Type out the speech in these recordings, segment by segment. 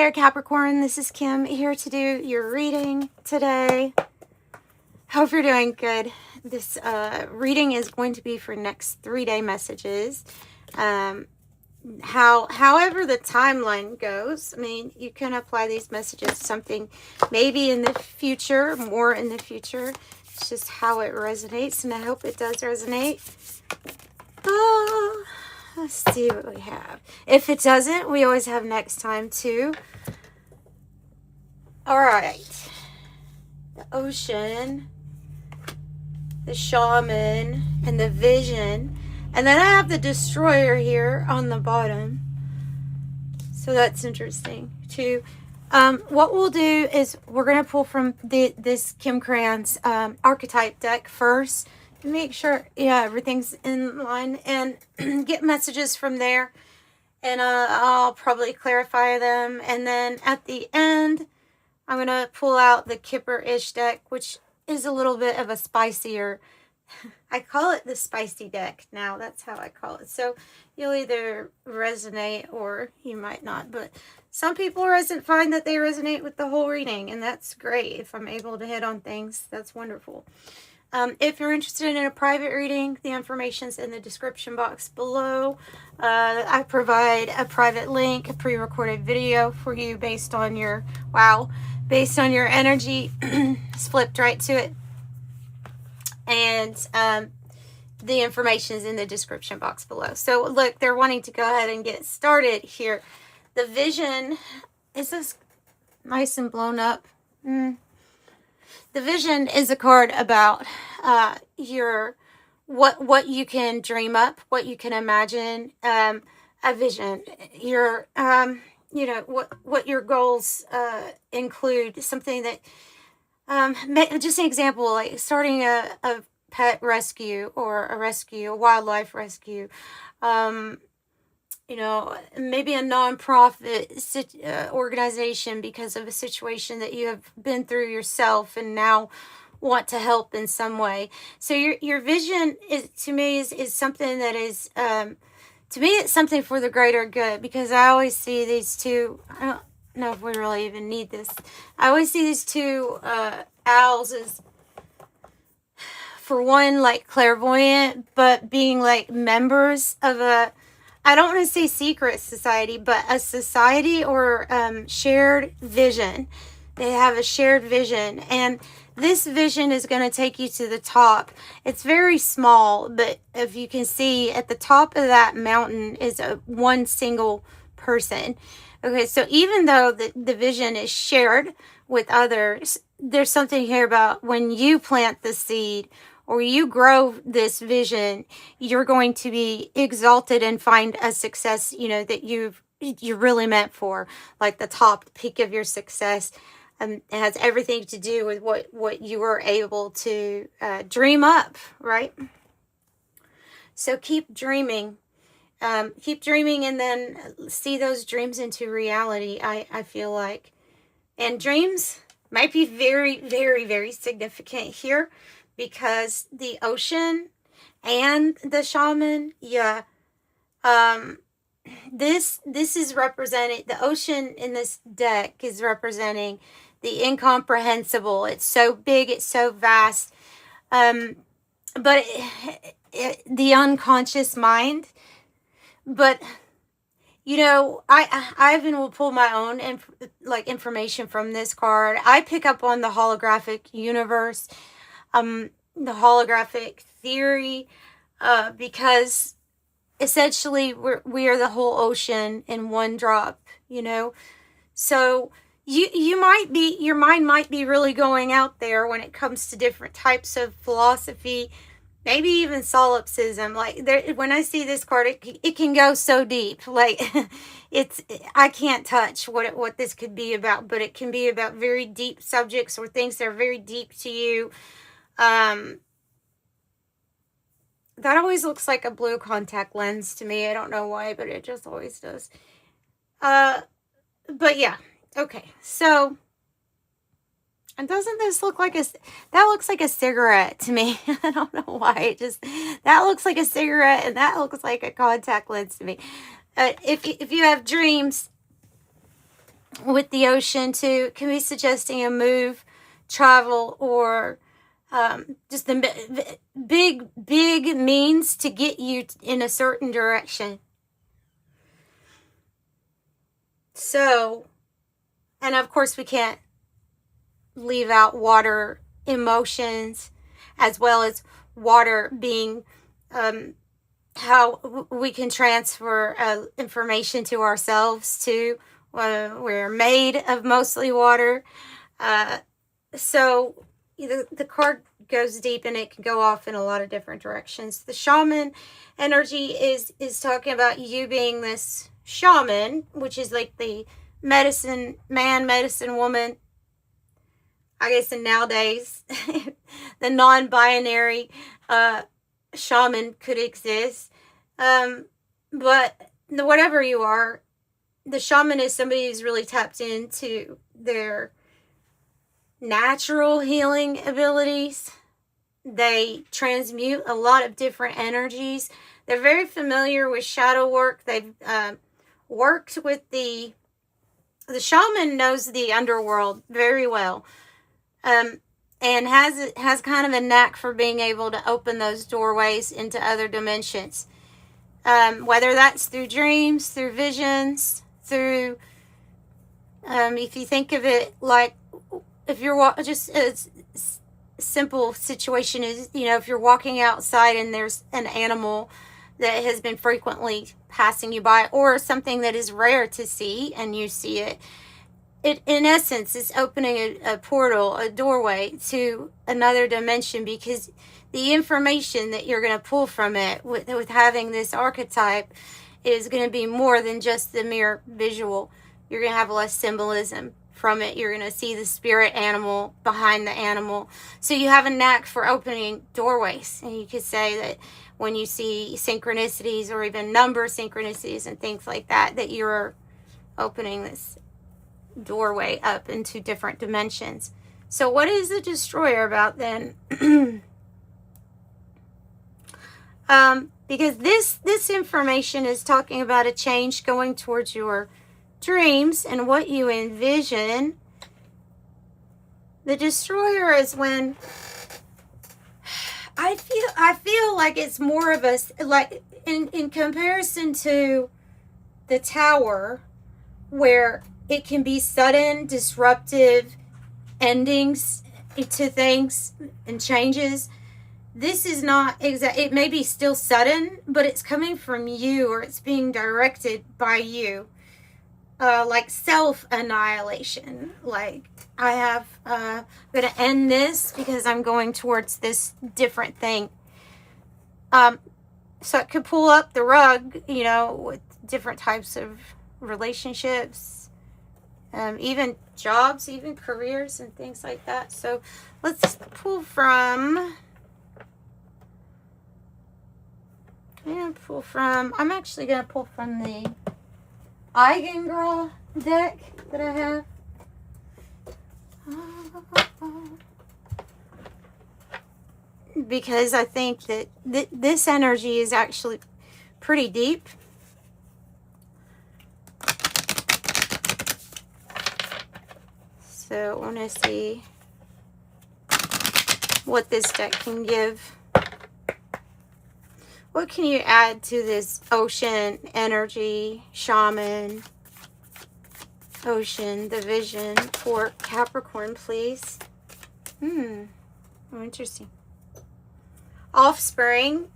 There, Capricorn, this is Kim here to do your reading today. Hope you're doing good. This reading is going to be for next 3-day messages. However the timeline goes, I mean, you can apply these messages to something maybe in the future, more in the future. It's just how it resonates, and I hope it does resonate. Oh, let's see what we have. If it doesn't, we always have next time too. All right. The ocean, the shaman, and the vision. And then I have the destroyer here on the bottom. So that's interesting too. What we'll do is we're going to pull from this Kim Krans archetype deck first. Make sure, yeah, everything's in line, and get messages from there. And I'll probably clarify them. And then at the end, I'm going to pull out the Kipper-ish deck, which is a little bit of a spicier. I call it the spicy deck now. That's how I call it. So you'll either resonate or you might not. But some people find that they resonate with the whole reading, and that's great. If I'm able to hit on things, that's wonderful. If you're interested in a private reading, the information's in the description box below. I provide a private link, a pre-recorded video for you based on your, energy. It's flipped right to it. And the information is in the description box below. So look, they're wanting to go ahead and get started here. The vision, is this nice and blown up? The vision is a card about what you can dream up, what you can imagine. A vision, your what your goals include. Something that just an example, like starting a pet rescue or a wildlife rescue. Maybe a nonprofit organization because of a situation that you have been through yourself and now want to help in some way. So your vision is, to me, is something that is, to me, it's something for the greater good, because I always see these two, I don't know if we really even need this. I always see these two owls as, for one, like clairvoyant, but being like members of a, I don't want to say secret society, but a society or shared vision. They have a shared vision, and this vision is going to take you to the top. It's very small, but if you can see, at the top of that mountain is one single person. Okay, so even though the vision is shared with others, there's something here about when you plant the seed or you grow this vision, you're going to be exalted and find a success, that you're really meant for, like the top peak of your success. It has everything to do with what you were able to dream up, right? So keep dreaming, and then see those dreams into reality. I feel like, and dreams might be very, very, very significant here. Because the ocean and the shaman, this is representing, the ocean in this deck is representing the incomprehensible. It's so big, it's so vast, but the unconscious mind. But I even will pull my own information from this card. I pick up on the holographic universe. The holographic theory, because essentially we are the whole ocean in one drop, so your mind might be really going out there when it comes to different types of philosophy, maybe even solipsism. When I see this card, it can go so deep, I can't touch what this could be about, but it can be about very deep subjects or things that are very deep to you. That always looks like a blue contact lens to me. I don't know why, but it just always does. But yeah. Okay. So, and doesn't this look like that looks like a cigarette to me. I don't know why. That looks like a cigarette, and that looks like a contact lens to me. If you have dreams, with the ocean too. It can be suggesting a move, travel, or just the big means to get you in a certain direction. So, and of course we can't leave out water emotions, as well as water being how we can transfer information to ourselves too. We're made of mostly water. So the card goes deep, and it can go off in a lot of different directions. The shaman energy is talking about you being this shaman, which is like the medicine man, medicine woman, I guess, in nowadays. The non-binary shaman could exist. But whatever you are, the shaman is somebody who's really tapped into their natural healing abilities. They transmute a lot of different energies. They're very familiar with shadow work. They've worked with the shaman knows the underworld very well, and has kind of a knack for being able to open those doorways into other dimensions, whether that's through dreams, through visions, through if you think of it like, if you're just a simple situation is, if you're walking outside and there's an animal that has been frequently passing you by, or something that is rare to see and you see it, in essence is opening a portal, a doorway to another dimension, because the information that you're going to pull from it with having this archetype is going to be more than just the mere visual. You're going to have less symbolism from it. You're going to see the spirit animal behind the animal. So you have a knack for opening doorways. And you could say that when you see synchronicities, or even number synchronicities and things like that, that you're opening this doorway up into different dimensions. So what is the destroyer about then? Because this information is talking about a change going towards your dreams and what you envision. The destroyer is when I feel like it's more of a, like in comparison to the tower, where it can be sudden, disruptive endings to things and changes. This is not exact. It may be still sudden, but it's coming from you, or it's being directed by you. Like self-annihilation. Like, I'm going to end this because I'm going towards this different thing. So it could pull up the rug, with different types of relationships, even jobs, even careers and things like that. So let's pull from... I'm actually going to pull from the Eigengirl deck that I have. Because I think that this energy is actually pretty deep. So I want to see what this deck can give. What can you add to this ocean energy, shaman, ocean, the vision for Capricorn, please? Oh, interesting. Offspring.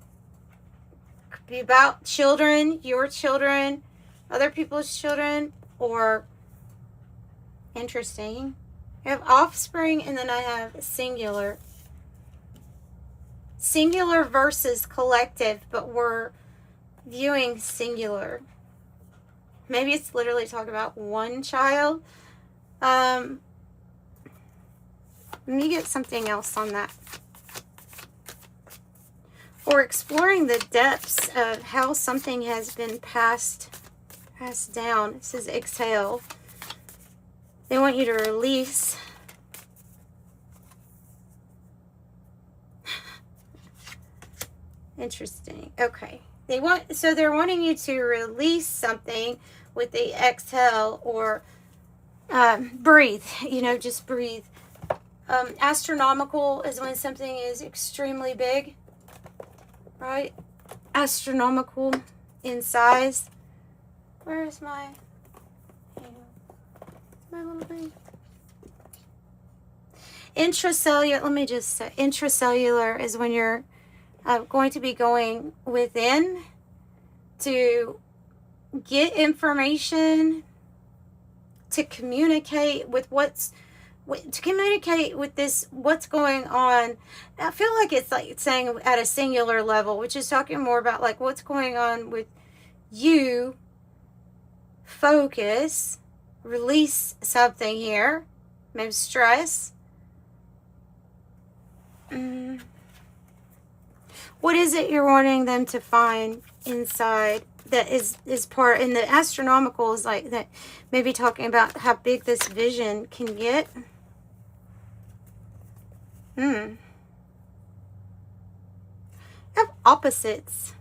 Could be about children, your children, other people's children, or interesting. I have offspring, and then I have singular. Singular versus collective, but we're viewing singular. Maybe it's literally talking about one child. Let me get something else on that. Or exploring the depths of how something has been passed down. It says exhale. They want you to release. Interesting. Okay. They're wanting you to release something with the exhale, or breathe, you know, just breathe. Astronomical is when something is extremely big, right? Astronomical in size. Where is my little thing? Intracellular, let me just say, intracellular is when you're going to be going within to get information, to communicate with what's going on. I feel like it's like saying at a singular level, which is talking more about like what's going on with you. Focus, release something here, maybe stress. What is it you're wanting them to find inside that is part, and the astronomical is like that, maybe talking about how big this vision can get. You have opposites.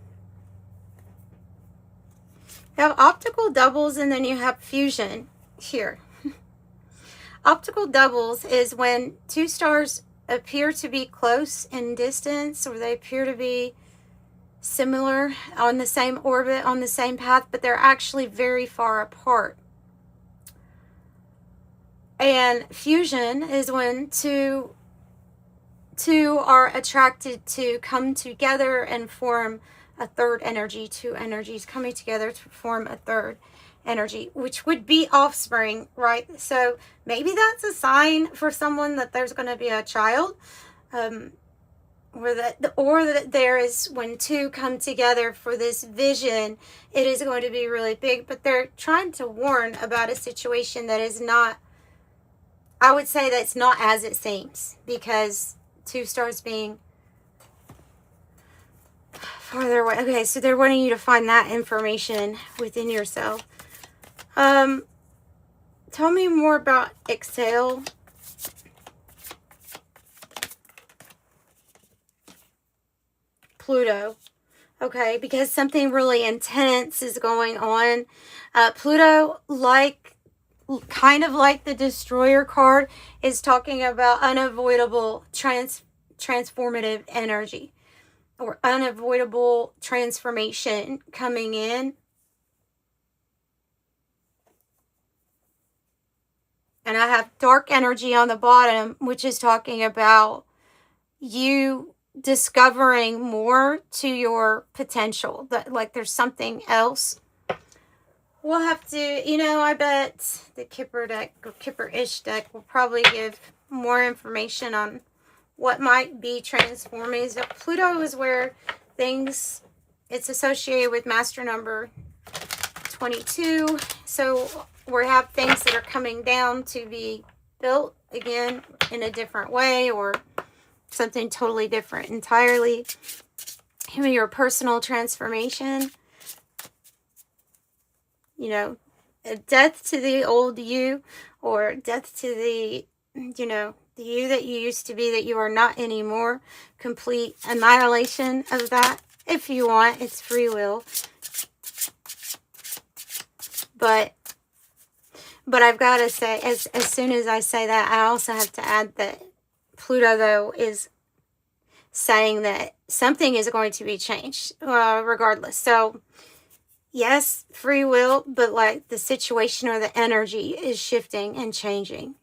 You have optical doubles, and then you have fusion here. Optical doubles is when two stars appear to be close in distance, or they appear to be similar on the same orbit, on the same path, but they're actually very far apart. And fusion is when two are attracted to come together and form a third energy, two energies coming together to form a third energy, which would be offspring, right? So maybe that's a sign for someone that there's going to be a child, or that there is, when two come together for this vision, it is going to be really big. But they're trying to warn about a situation that is not, I would say that's not as it seems, because two stars being farther away. Okay, so they're wanting you to find that information within yourself. Tell me more about exhale. Pluto. Okay, because something really intense is going on. Pluto, kind of like the Destroyer card, is talking about unavoidable transformative energy, or unavoidable transformation coming in. And I have dark energy on the bottom, which is talking about you discovering more to your potential. That, like, there's something else. We'll have to, I bet the Kipper deck, or Kipper-ish deck, will probably give more information on what might be transforming. So Pluto is where things, it's associated with master number 22. So we have things that are coming down to be built again in a different way, or something totally different entirely. Your personal transformation. A death to the old you, or death to the, the you that you used to be that you are not anymore. Complete annihilation of that, if you want. It's free will. But I've got to say, as soon as I say that, I also have to add that Pluto, though, is saying that something is going to be changed, regardless. So, yes, free will, but like the situation or the energy is shifting and changing.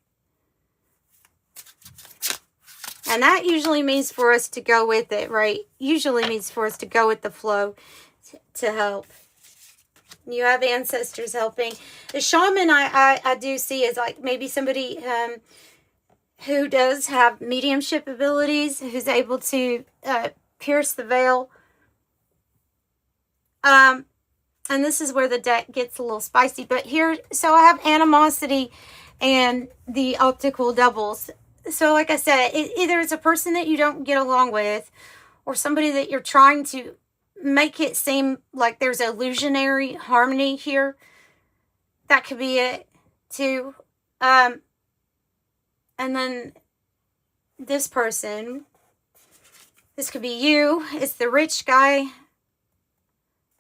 And that usually means for us to go with it, right? Usually means for us to go with the flow to help. You have ancestors helping. The shaman I do see is like maybe somebody who does have mediumship abilities, who's able to pierce the veil. And this is where the deck gets a little spicy. But here, so I have animosity and the optical doubles. So like I said, either it's a person that you don't get along with, or somebody that you're trying to make it seem like there's illusionary harmony here. That could be it too. And then this person, this could be you. It's the rich guy,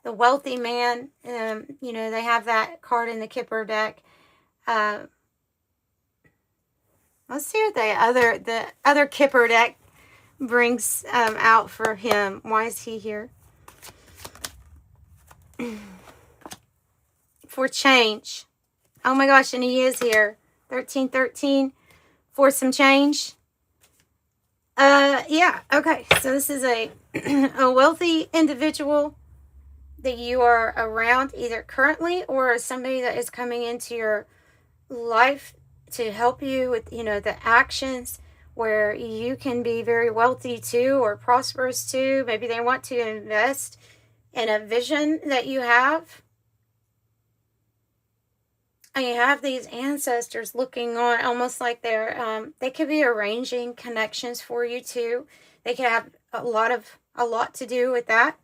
the wealthy man. They have that card in the Kipper deck. Let's see what the other Kipper deck brings out for him. Why is he here? For change. Oh my gosh, and he is here. 1313 for some change. Yeah, okay. So this is a wealthy individual that you are around either currently or somebody that is coming into your life to help you with, you know, the actions where you can be very wealthy too, or prosperous too. Maybe they want to invest in a vision that you have. And you have these ancestors looking on, almost like they're, they could be arranging connections for you too. They could have a lot to do with that.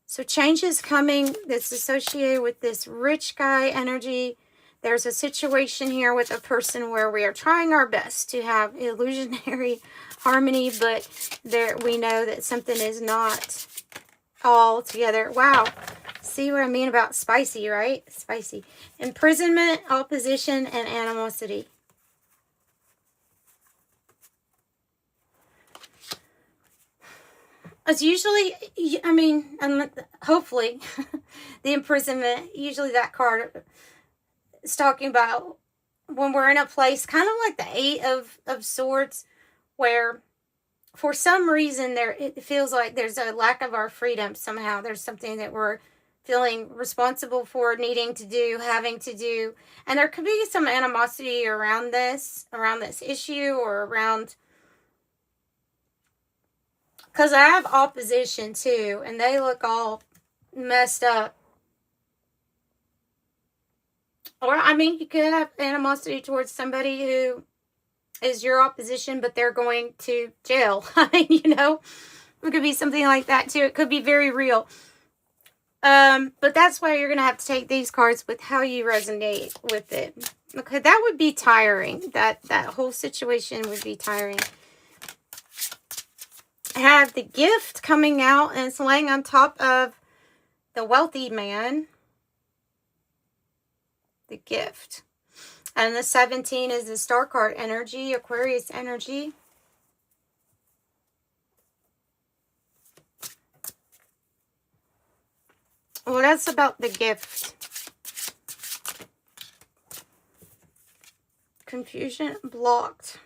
So change is coming that's associated with this rich guy energy. There's a situation here with a person where we are trying our best to have illusionary harmony, but there we know that something is not all together. Wow. See what I mean about spicy, right? Spicy. Imprisonment, opposition, and animosity. It's usually, I mean, hopefully, the imprisonment, usually that card is talking about when we're in a place, kind of like the Eight of Swords, where for some reason it feels like there's a lack of our freedom somehow. There's something that we're feeling responsible for, needing to do, having to do. And there could be some animosity around this issue, or around, because I have opposition too, and they look all messed up. Or, I mean, you could have animosity towards somebody who is your opposition, but they're going to jail. I mean, you know, it could be something like that too. It could be very real. But that's why you're going to have to take these cards with how you resonate with it. Okay, that would be tiring. That whole situation would be tiring. I have the Gift coming out, and it's laying on top of the wealthy man. The Gift. And the 17 is the Star card energy, Aquarius energy. Well, that's about the Gift. Confusion, blocked.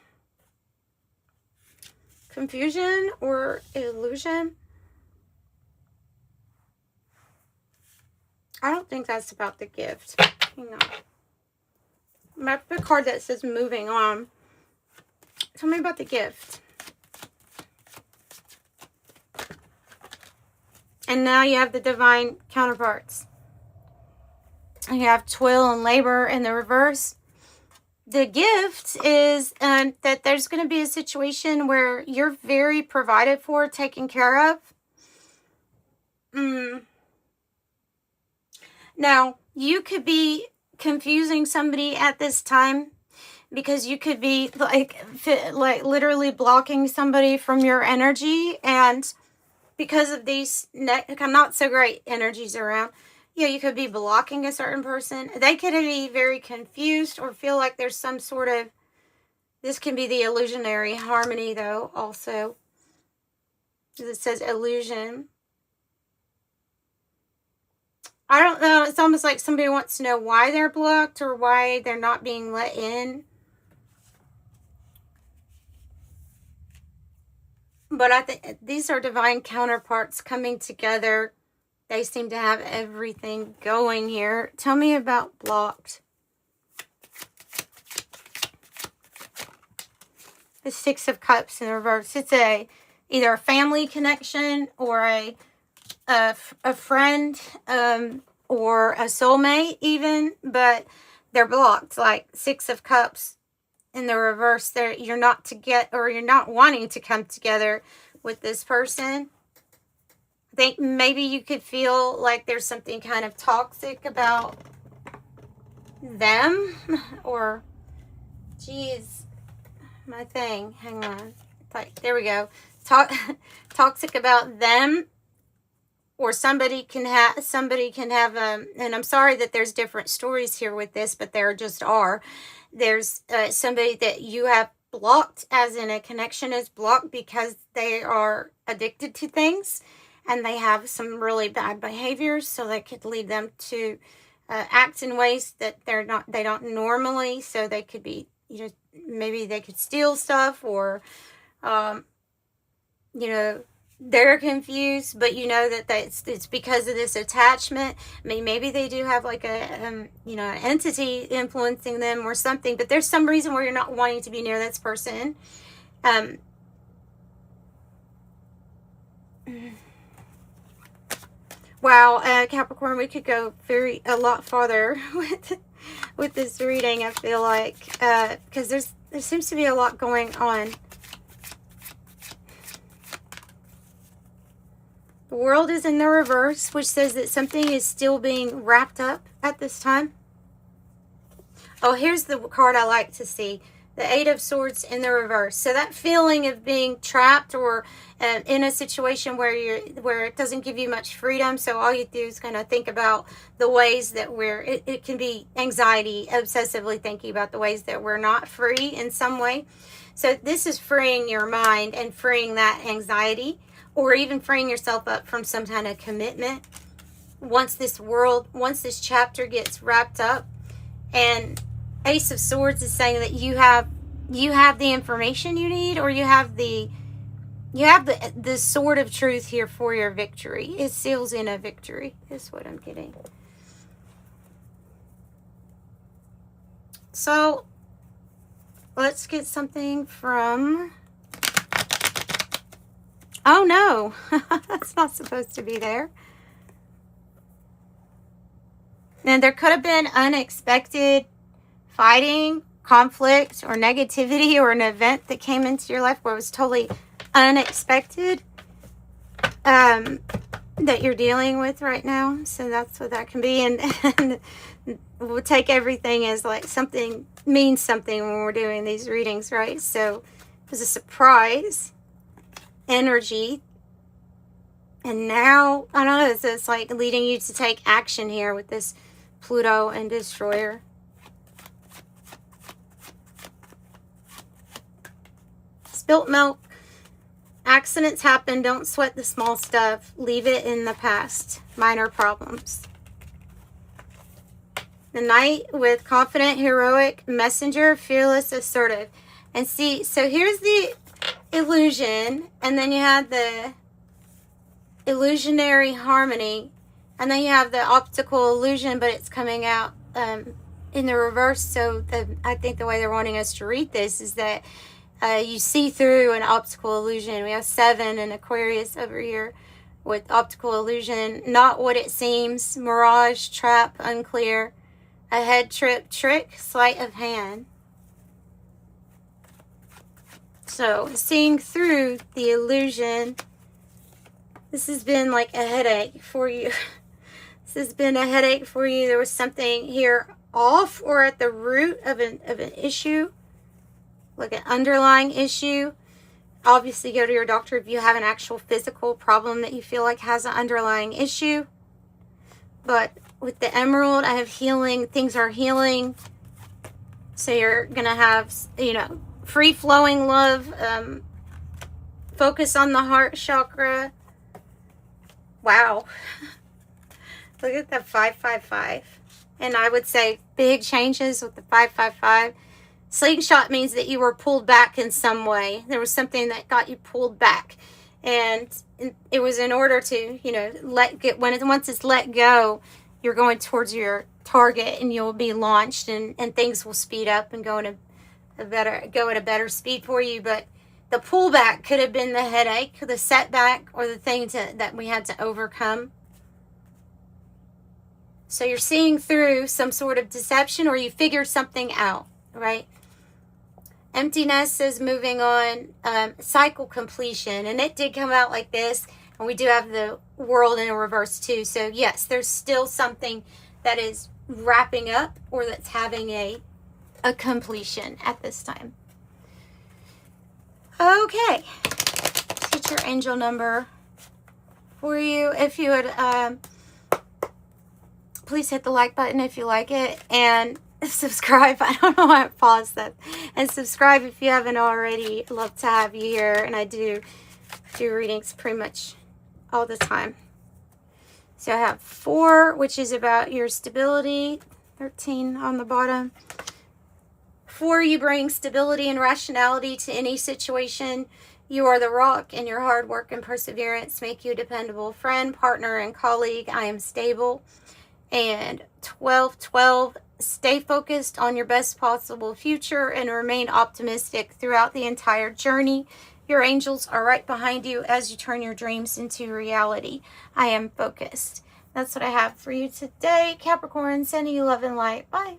Confusion or illusion? I don't think that's about the Gift. Hang on. I have a card that says moving on. Tell me about the Gift. And now you have the divine counterparts. You have toil and labor in the reverse. The Gift is that there's going to be a situation where you're very provided for, taken care of. Now, you could be confusing somebody at this time, because you could be like literally blocking somebody from your energy, and because of these not so great energies around, yeah, you could be blocking a certain person. They could be very confused or feel like there's some sort of, this can be the illusionary harmony though also, because it says illusion. I don't know. It's almost like somebody wants to know why they're blocked or why they're not being let in. But I think these are divine counterparts coming together. They seem to have everything going here. Tell me about blocked. The Six of Cups in reverse. It's either a family connection or a friend, or a soulmate even, but they're blocked. Like Six of Cups in the reverse, there you're not you're not wanting to come together with this person. I think maybe you could feel like there's something kind of toxic about them, or geez, my thing, hang on, like there we go, toxic about them, or somebody can have and I'm sorry that there's different stories here with this, but there just are. There's somebody that you have blocked, as in a connection is blocked because they are addicted to things and they have some really bad behaviors, so that could lead them to act in ways that they don't normally. So they could be, maybe they could steal stuff, or they're confused, but it's because of this attachment. I mean, maybe they do have like an entity influencing them or something, but there's some reason where you're not wanting to be near this person. Wow, Capricorn, we could go a lot farther with this reading, I feel like, because there seems to be a lot going on. The world is in the reverse, which says that something is still being wrapped up at this time. Oh, here's the card I like to see. The Eight of Swords in the reverse. So that feeling of being trapped or in a situation where it doesn't give you much freedom. So all you do is kind of think about the ways that it can be anxiety, obsessively thinking about the ways that we're not free in some way. So this is freeing your mind and freeing that anxiety, or even freeing yourself up from some kind of commitment. Once this chapter gets wrapped up, and Ace of Swords is saying that you have the information you need, or you have the sword of truth here for your victory. It seals in a victory, is what I'm getting. So let's get something from... Oh no, that's not supposed to be there. And there could have been unexpected fighting, conflict, or negativity, or an event that came into your life where it was totally unexpected, that you're dealing with right now. So that's what that can be. And we'll take everything as like something means something when we're doing these readings, right? So it was a surprise energy, and now I don't know, it's like leading you to take action here with this Pluto and Destroyer. Spilt milk. Accidents happen. Don't sweat the small stuff. Leave it in the past. Minor problems. The Knight with confident, heroic, messenger, fearless, assertive. And see, so here's the illusion, and then you have the illusionary harmony, and then you have the optical illusion, but it's coming out in the reverse. So I think the way they're wanting us to read this is that you see through an optical illusion. We have 7 in Aquarius over here with optical illusion. Not what it seems. Mirage, trap, unclear. A head trip, trick, sleight of hand. So, seeing through the illusion, this has been like a headache for you. This has been a headache for you. There was something here off or at the root of an issue, like an underlying issue. Obviously, go to your doctor if you have an actual physical problem that you feel like has an underlying issue. But with the Emerald, I have healing. Things are healing. So you're going to have, free-flowing love, focus on the heart chakra. Wow. Look at the 555. And I would say big changes with the 555. Slingshot means that you were pulled back in some way. There was something that got you pulled back. And it was in order to, once it's let go, you're going towards your target and you'll be launched, and things will speed up and go at a better speed for you. But the pullback could have been the headache, the setback, or the thing that we had to overcome. So you're seeing through some sort of deception, or you figured something out, right? Emptiness is moving on, cycle completion, and it did come out like this, and we do have the world in a reverse too. So yes, there's still something that is wrapping up, or that's having a completion at this time. Okay, teacher angel number for you. If you would please hit the like button if you like it, and subscribe. I don't know why I paused that. And subscribe if you haven't already. I'd love to have you here, and I do readings pretty much all the time. So I have 4, which is about your stability. 13 on the bottom. 4, you bring stability and rationality to any situation. You are the rock, and your hard work and perseverance make you a dependable friend, partner, and colleague. I am stable. And 12, stay focused on your best possible future and remain optimistic throughout the entire journey. Your angels are right behind you as you turn your dreams into reality. I am focused. That's what I have for you today, Capricorn. Sending you love and light. Bye.